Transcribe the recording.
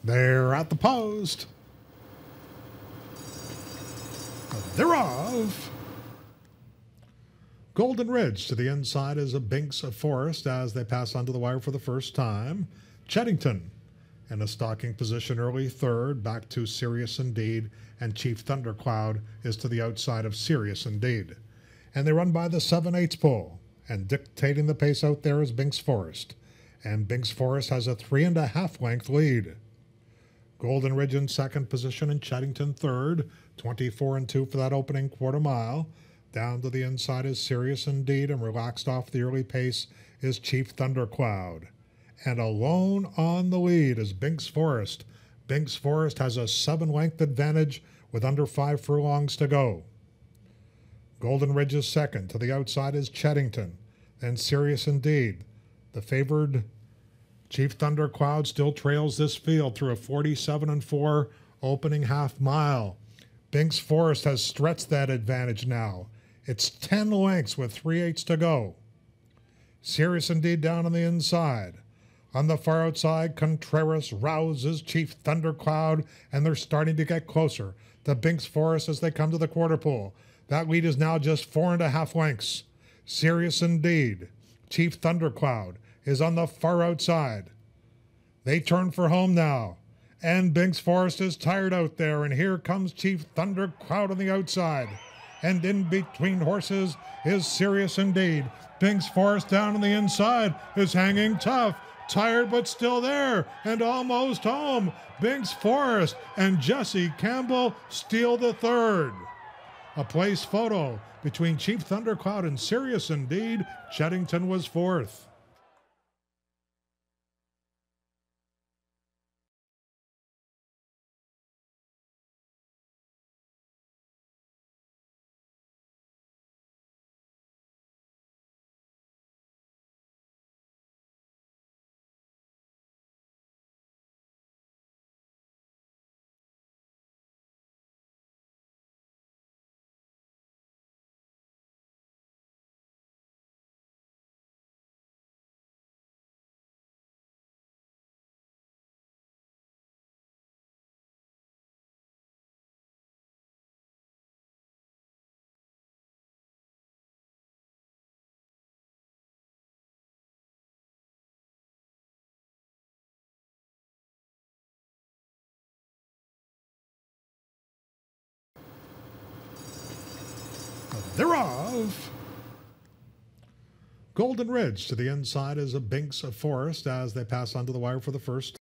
They're at the post. They're off. Golden Ridge to the inside is a Binks of Forest as they pass onto the wire for the first time. Cheddington in a stalking position early third, back to Serious Indeed, and Chief Thundercloud is to the outside of Serious Indeed. And they run by the 7/8 pole, and dictating the pace out there is Binks Forest. And Binks Forest has a 3.5 length lead. Golden Ridge in second position and Cheddington third, 24-2 for that opening quarter mile. Down to the inside is Serious Indeed, and relaxed off the early pace is Chief Thundercloud. And alone on the lead is Binks Forest. Binks Forest has a 7-length advantage with under 5 furlongs to go. Golden Ridge is second. To the outside is Cheddington. Then Serious Indeed. The favored Chief Thundercloud still trails this field through a 47-4 opening half mile. Binks Forest has stretched that advantage now. It's 10 lengths with 3/8 to go. Serious Indeed down on the inside. On the far outside, Contreras rouses Chief Thundercloud, and they're starting to get closer to Binks Forest as they come to the quarter pole. That lead is now just 4.5 lengths. Serious Indeed. Chief Thundercloud is on the far outside. They turn for home now. And Binks Forest is tired out there, and here comes Chief Thundercloud on the outside. And in between horses is Serious Indeed. Binks Forest down on the inside is hanging tough. Tired but still there and almost home. Binks Forest and Jesse Campbell steal the third. A place photo between Chief Thundercloud and Serious Indeed. Cheddington was fourth. They're off. Golden Ridge to the inside is a Binks of Forest as they pass onto the wire for the first